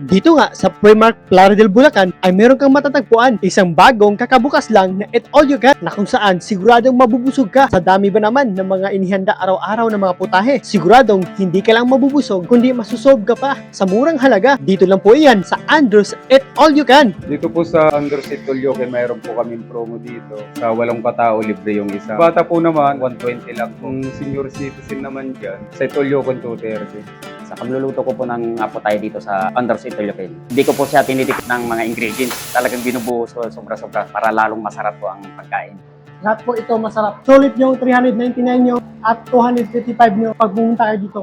Dito nga sa Primark Plaridel, Bulacan ay meron kang matatagpuan isang bagong kakabukas lang na Eat All You Can na kung saan siguradong mabubusog ka sa dami ba naman ng mga inihanda araw-araw ng mga putahe. Siguradong hindi ka lang mabubusog kundi masusob ka pa sa murang halaga. Dito lang po iyan sa Andrews Eat All You Can. Dito po sa Andrews Eat All You Can, mayroon po kaming promo dito. Sa 8 katao, libre yung isa. Bata po naman, 120 lang. Kung senior citizen naman dyan, sa Eat All You Can 230. Sa pagluluto ko po ng tayo dito sa Andrews Eat All You Can, hindi ko po siya tinitipid ng mga ingredients. Talagang binubuhos ko sobra-sobra para lalong masarap po ang pagkain. Lahat po ito masarap. Solid yung 399 nyo at 255 nyo pag pumunta kayo dito.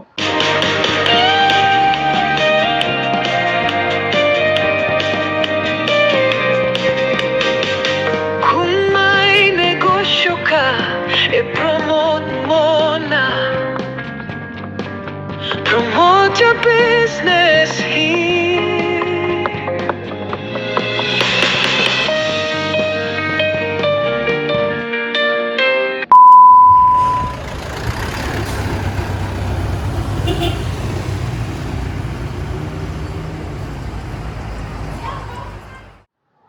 Kung may negosyo ka, i-promote mo na. Promote your business here.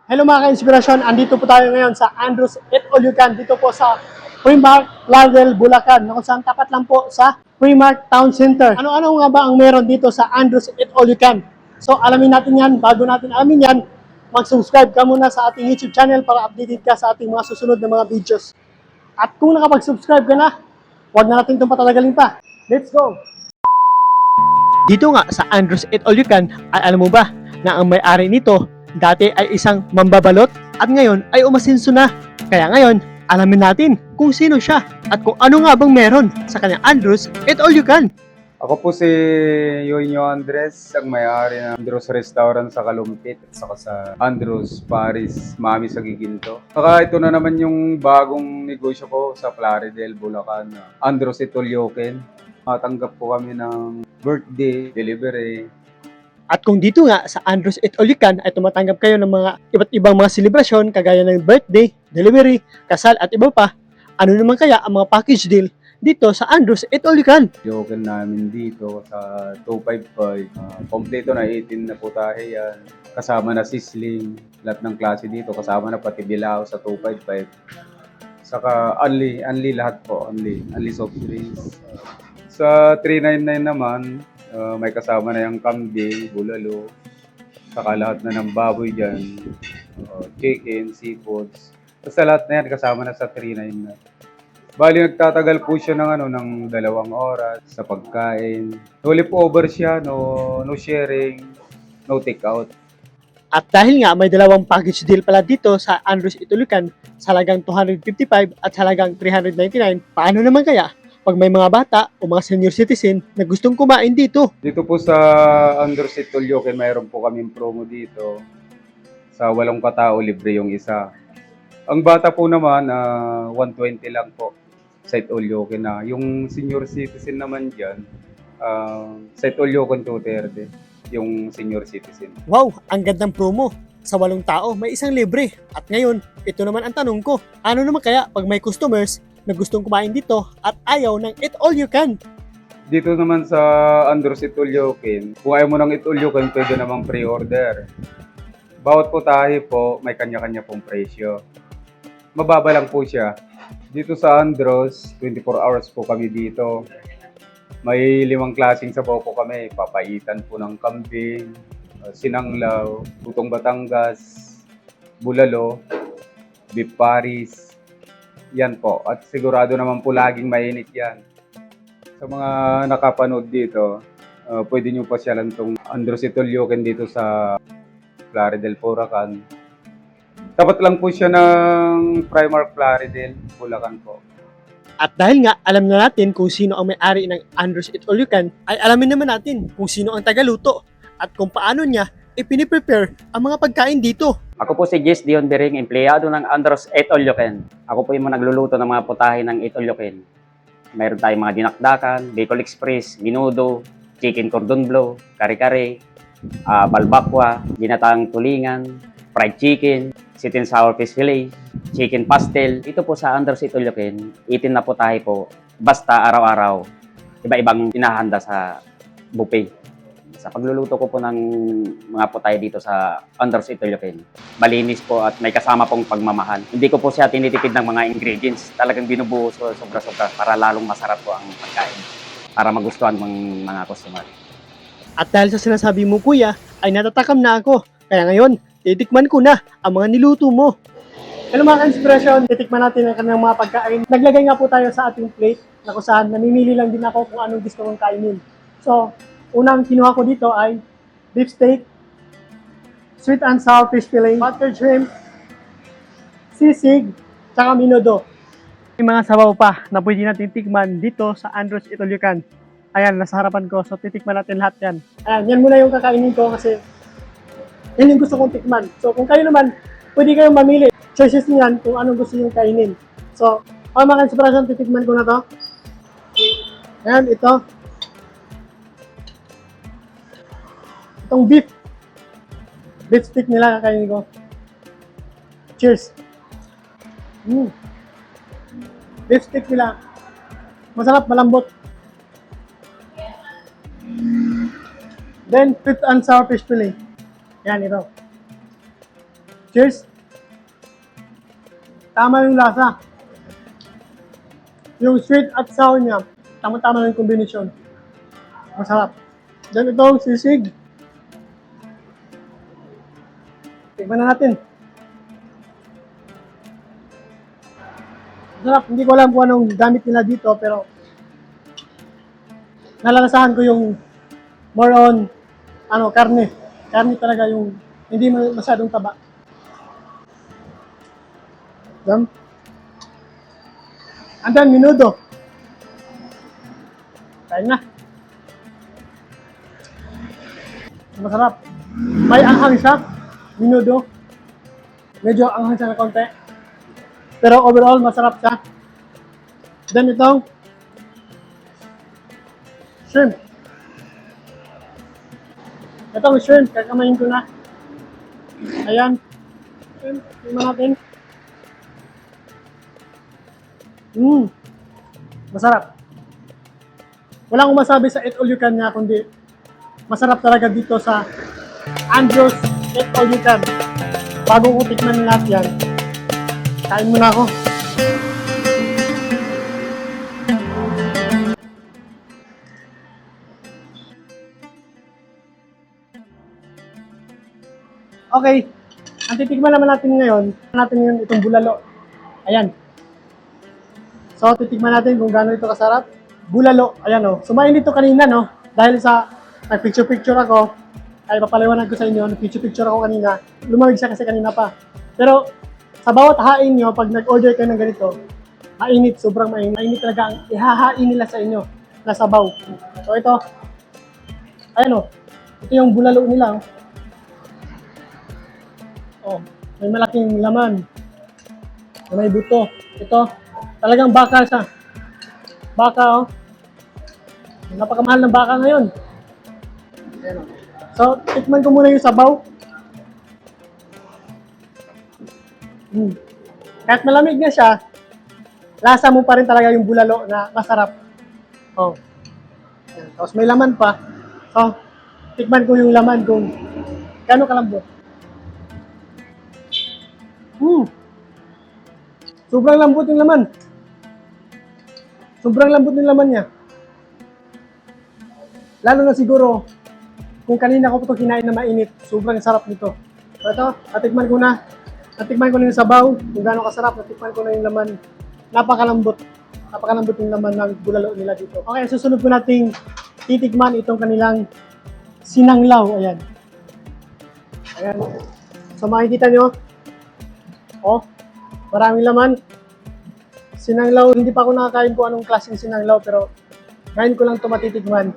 Hello mga ka-inspirasyon, andito po tayo ngayon sa Andrews Eat All You Can dito po sa Primark Plaridel, Bulacan na kung saan tapat lang po sa Primark Town Center. Ano-ano nga ba ang meron dito sa Andrews Eat All You Can? So alamin natin yan. Bago natin alamin yan, mag-subscribe ka muna sa ating YouTube channel para updated ka sa ating mga susunod na mga videos. At kung nakapag-subscribe ka na, huwag na natin itong patatagalin pa. Let's go! Dito nga sa Andrews Eat All You Can, ay alam mo ba na ang may-ari nito dati ay isang mambabalot at ngayon ay umasinso na. Kaya ngayon, alamin natin kung sino siya at kung ano nga bang meron sa kanyang Andrews Eat All You Can. Ako po si Yoynyo Andres, ang may-ari ng Andrews Restaurant sa Kalumpit at saka sa Andrews Paris, Mami sa Giginto. Saka ito na naman yung bagong negosyo ko sa Plaridel, Bulacan, Andrews Eat All You Can. Matanggap po kami ng birthday, delivery. At kung dito nga sa Andrews Eat All You Can ay tumatanggap kayo ng mga iba't ibang mga selebrasyon kagaya ng birthday, delivery, kasal at iba pa, ano naman kaya ang mga package deal dito sa Andrews Eat All You Can? Joken namin dito sa 255. Kompleto na 18 na putahe yan. Kasama na sisling, lahat ng klase dito. Kasama na pati bilao sa 255. Saka only lahat po. Only soft drinks. Sa 399 naman, may kasama na yung kambing, bulalo. Saka lahat na ng baboy dyan. Chicken, seafoods. Basta lahat na yan kasama na sa 399 na. Bali, nagtatagal po siya ng 2 oras sa pagkain. No leftover siya, no sharing, no take out. At dahil nga may dalawang package deal pala dito sa Andrews Eat All You Can sa halagang 255 at sa halagang 399, paano naman kaya pag may mga bata o mga senior citizen na gustong kumain dito? Dito po sa Andrews Eat All You Can, mayroon po kaming promo dito. Sa 8 katao, libre yung isa. Ang bata po naman, 120 lang po sa Eat All You Can na. Yung senior citizen naman dyan, sa Eat All You Can 230, yung senior citizen. Wow, ang gandang promo. Sa 8 tao, may isang libre. At ngayon, ito naman ang tanong ko. Ano naman kaya pag may customers na gustong kumain dito at ayaw ng Eat All You Can? Dito naman sa Andrews Eat All You Can, kung ayaw mo ng Eat All You Can, pwede namang pre-order. Bawat putahe po, may kanya-kanya pong presyo. Mababa lang po siya. Dito sa Andrews, 24 hours po kami dito. May 5 klaseng sabaw po kami. Papaitan po ng kambing, sinanglaw, putong Batangas, bulalo, beef Paris. Yan po. At sigurado naman po laging mainit yan. Sa mga nakapanood dito, pwede nyo pasyalan tong Andrews Eat All You Can dito sa Plaridel, Bulacan. Tapat lang po siya ng Primark Plaridel, Bulacan po. At dahil nga alam na natin kung sino ang may-ari ng Andrews Eat All You Can, ay alamin naman natin kung sino ang tagaluto at kung paano niya ipiniprepare ang mga pagkain dito. Ako po si Jess Dion Bering, empleyado ng Andrews Eat All You Can. Ako po yung nagluluto ng mga putahe ng Eat All You Can. Mayroon tayong mga dinakdakan, Bicol Express, Minudo, Chicken Cordon Bleu, Kare-Kare, Balbakwa, Ginataang Tulingan, Fried Chicken, Sweet and Sour Fish Fillet, Chicken Pastel. Ito po sa Andrews Eat All You Can, 18 na putahe po. Basta araw-araw, iba-ibang inahanda sa buffet. Sa pagluluto ko po ng mga putay dito sa Andros Itolyoken, malinis po at may kasama pong pagmamahal. Hindi ko po siya tinitipid ng mga ingredients. Talagang binubuhos ko sobra-sobra para lalong masarap po ang pagkain. Para magustuhan ng mga customer. At dahil sa sinasabi mo kuya, ay natatakam na ako. Kaya ngayon, titikman ko na ang mga niluto mo. Hello mga ka-inspirasyon, titikman natin ang kanilang mga pagkain. Naglagay nga po tayo sa ating plate na kung saan namimili lang din ako kung anong gusto kong kainin. So, unang kinuha ko dito ay beef steak, sweet and sour fish fillet, buttered shrimp, sisig, tsaka minudo. May mga sabaw pa na pwede natin tikman dito sa Andros Itolyoken. Ayan, nasa harapan ko. So, titikman natin lahat yan. Ayan, yan muna yung kakainin ko kasi yan yung gusto kong tikman. So, kung kayo naman, pwede kayong mamili. Choices niyan kung anong gusto yung kainin. So, mga ka-inspirasyon, titikman ko na to. Ayan, ito. Itong beef steak nila kakainin ko. Cheers. Beef steak nila. Masarap, malambot. Then, sweet and sour fish fillet. Yan, ito. Cheers. Tama yung lasa. Yung sweet at sour niya, tama-tama yung kombinasyon. Masarap. Then, itong sisig. Tikman na natin. Masarap. Hindi ko alam kung anong gamit nila dito, pero nalalasahan ko yung more on karne. Karne talaga yung hindi masyadong taba. Dam. And then, minudo. Kain na. Masarap. May anghang siya. Minudo. Medyo anghang siya na konti. Pero overall, masarap siya. Then itong shrimp. Itong shrimp, kakamayin ko na. Ayan. Shrimp, tingnan natin. Masarap. Wala akong masabi sa Itolyoken niya, kundi masarap talaga dito sa Andros Itolyoken. Bago ko tikman lahat yan, kain muna ako. Okay, ang titikman naman natin ngayon, itong bulalo. Ayan. So, titikman natin kung gaano ito kasarap. Bulalo, ayan o. Sumain dito kanina, no? Dahil sa nag-picture-picture ako, ay papaliwanag ko sa inyo, nag-picture ako kanina. Lumawig siya kasi kanina pa. Pero, sa bawat hain nyo, pag nag-order kayo ng ganito, mainit, sobrang mainit. Mainit talaga ang ihahain nila sa inyo na sabaw. So, ito. Ayan o. Ito yung bulalo nila, oh. May malaking laman. May buto. Ito. Talagang baka siya. Baka, oh. Napakamahal ng baka ngayon. Ayan, oh. So, tikman ko muna yung sabaw. Kahit malamig na siya, lasa mo pa rin talaga yung bulalo na masarap. Oh. Ayan. Tapos may laman pa. So, tikman ko yung laman kung gaano kalambot. Sobrang lambot yung laman. Sobrang lambot yung laman niya. Lalo na siguro, kung kanina ko po ito kinain na mainit, sobrang sarap nito. So ito, natikman ko na. Natikman ko na yung sabaw, kung gaano kasarap, natikman ko na yung laman. Napakalambot. Napakalambot yung laman ng bulalo nila dito. Okay, susunod ko nating titikman itong kanilang sinanglaw. Ayan. Ayan. So makikita nyo, oh, maraming laman. Sinanglaw, hindi pa ako nakakain kung anong klaseng sinanglaw, pero ngayon ko lang ito matitikman.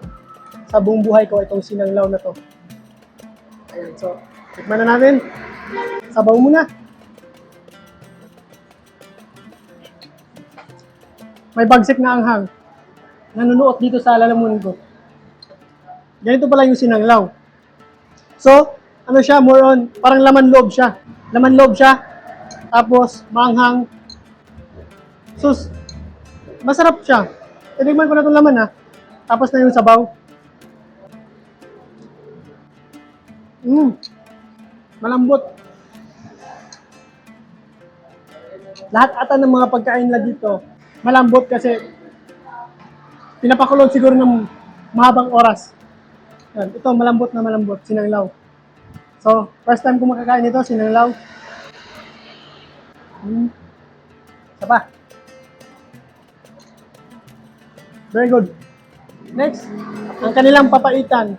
Sa buong buhay ko, itong sinanglaw na to. Ayan, so, tikman na natin. Sabaw muna. May bagsik na anghang. Nanunuot dito sa lalamunin ko. Ganito pala yung sinanglaw. So, ano siya, more on, parang laman loob siya. Laman loob siya. Tapos, maanghang. Sus, masarap siya. Tinikman ko na itong laman ha. Tapos na yung sabaw. Malambot. Lahat ata ng mga pagkain na dito, malambot kasi pinapakulong siguro ng mahabang oras. Yan. Ito, malambot na malambot, sinanglaw. So, first time ko makakain ito, sinanglaw. Isa pa. Very good. Next, ang kanilang papaitan.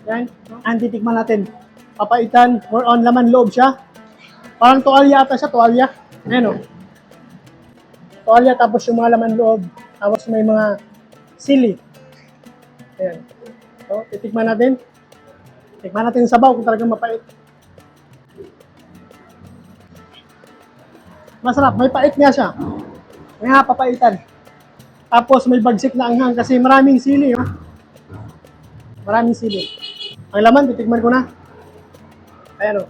Yan, ang titikman natin. Papaitan, more on laman loob siya. Parang tuwalya ata siya, tuwalya. Ayan o. Tuwalya, tapos yung mga laman loob. Tapos may mga sili. Ayan. So, titikman natin. Tikman natin yung sabaw kung talagang mapait. Masarap, may pait nga siya. May papaitan. Tapos may bagsik na anghang kasi maraming sili. Oh. Maraming sili. Ang laman, titikman ko na. Ayan o.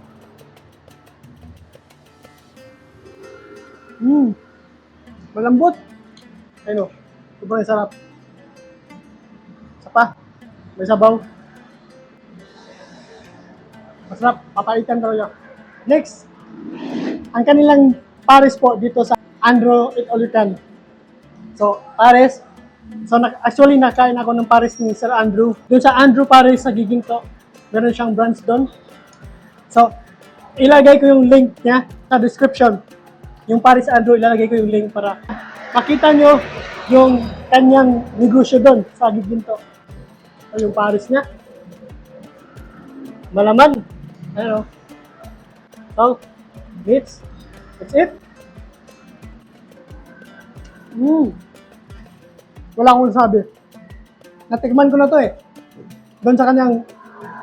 Malambot. Ayan o. Sobrang sarap. Isa pa. May sabaw. Masarap. Papaitan talaga. Next. Ang kanilang pares po dito sa Andrew Eat All You Can. So, pares. So, actually, nakain ako ng pares ni Sir Andrew. Doon sa Andrew Pares sa Giginto, meron siyang branch doon. So, ilagay ko yung link niya sa description. Yung Pares Andrew, ilalagay ko yung link para makita nyo yung kanyang negosyo doon sa Giginto. So, yung pares niya. Malaman. Ano? So, that's it. Wala akong sabi. Natikman ko na to eh. Doon sa kanyang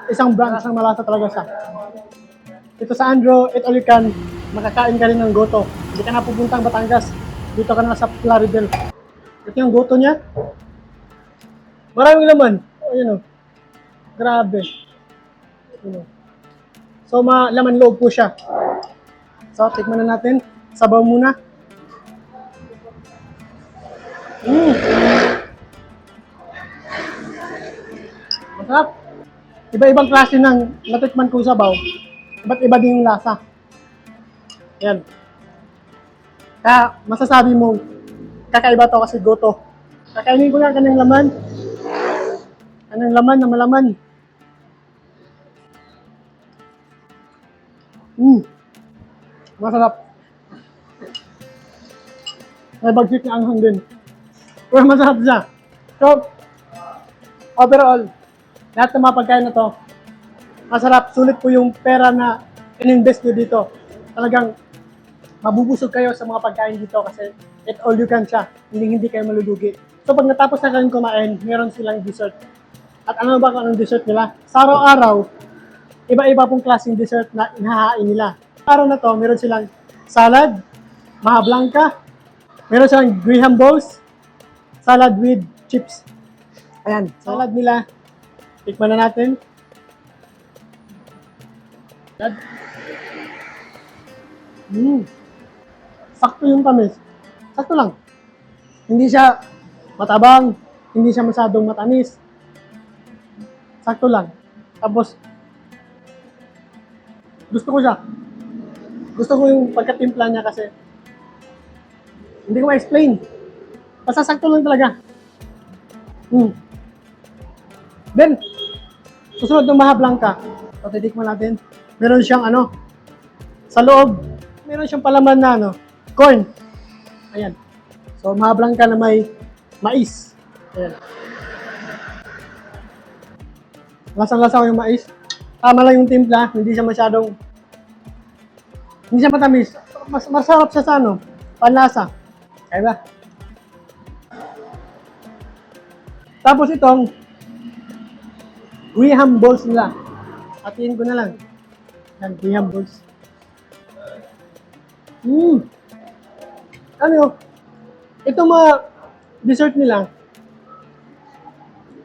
isang branch ng malasa talaga siya. Dito sa Andrew Eat All You Can, makakain ka rin ng goto. Hindi ka na pupuntang Batangas. Dito ka na sa Plaridel. Ito yung goto niya. Maraming laman. Ayun o. Grabe. Ayun o. So, laman loob po siya. So, tikman na natin. Sabaw muna. Masarap. Iba-ibang klase ng natikman kong sabaw. Iba't iba din yung lasa. Yan. Kaya masasabi mo, kakaiba to kasi goto. Kakainin ko na kanyang laman. Kanyang laman na malaman. Masarap. May bagsik na anghang din. Pero masarap siya. So, overall, lahat ng mga pagkain na to, masarap. Sulit po yung pera na in-invest nyo dito. Talagang mabubusog kayo sa mga pagkain dito kasi eat all you can siya. Hindi kayo malulugi. So, pag natapos na kayong kumain, meron silang dessert. At ano ba kung anong dessert nila? Sa araw-araw, iba-iba pong klaseng dessert na inahain nila. Araw na to, meron silang salad, maha blanca, meron silang graham balls, salad with chips. Ayan, salad nila. Tikman na natin. Sakto yung tamis. Sakto lang. Hindi siya matabang, hindi siya masyadong matamis. Sakto lang. Tapos, gusto ko siya. Gusto ko yung pagkatimpla niya kasi hindi ko ma-explain. Basta sakto lang talaga. Then, susunod ng maha blanca. Patitikman natin. Meron siyang sa loob, meron siyang palaman na corn. Ayan. So, maha blanca na may mais. Ayan. Lasang-lasa ko yung mais. Tama lang yung timpla, hindi siya matamis. Masarap siya sa panlasa. Kaya ba? Tapos itong graham balls nila. Hatiin ko na lang. Yan, graham balls. Itong mga dessert nila,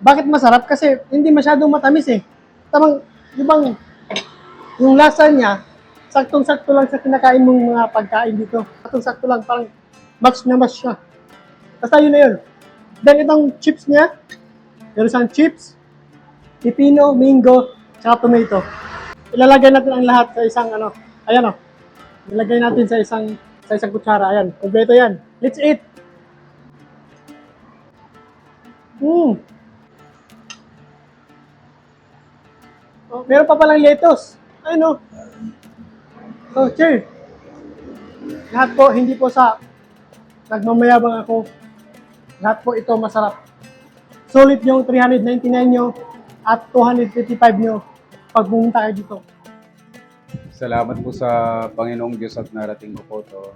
bakit masarap? Kasi hindi masyadong matamis eh. Tamang, yung lasa niya, saktong-sakto lang sa kinakain mong mga pagkain dito. Saktong-sakto lang, parang match na match siya. Basta yun na yun. Then itong chips niya, meron siyang chips, pipino, mango, tsaka tomato. ilalagay natin ang lahat sa isang ano. Ayan o. Ilagay natin sa isang kutsara. Ayan. Kompleto yan. Let's eat. Oh, meron pa palang lettuce. Ayun o. So, cheers. Lahat po, hindi po sa nagmamayabang ako. Lahat po ito masarap. Sulit yung 399 nyo at 255 nyo pag pumunta kayo dito. Salamat po sa Panginoong Diyos at narating ko po to.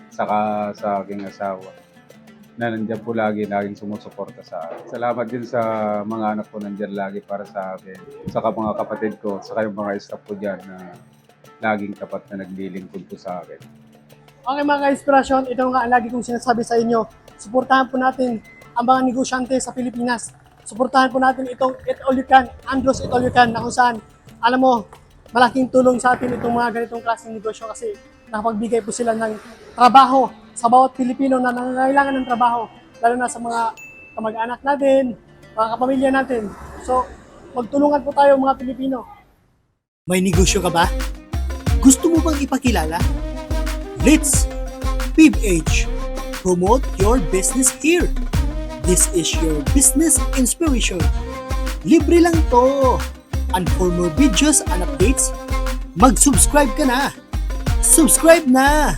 Saka sa aking asawa na nandiyan po laging sumusuporta sa akin. Salamat din sa mga anak ko nandiyan lagi para sa akin. Saka mga kapatid ko, saka yung mga staff ko dyan na laging tapat na naglilingkod po sa akin. Okay mga ka-inspirasyon, ito nga ang lagi kong sinasabi sa inyo. Suportahan po natin ang mga negosyante sa Pilipinas. Suportahan po natin itong Eat All You Can, Andros Eat All You Can, na kung saan, alam mo, malaking tulong sa atin itong mga ganitong klaseng negosyo kasi nakapagbigay po sila ng trabaho sa bawat Pilipino na nangangailangan ng trabaho, lalo na sa mga kamag-anak natin, mga kapamilya natin. So, magtulungan po tayo mga Pilipino. May negosyo ka ba? Gusto mo bang ipakilala? Let's PBH. Promote your business here. This is your business inspiration. Libre lang to. And for more videos and updates, mag-subscribe ka na. Subscribe na!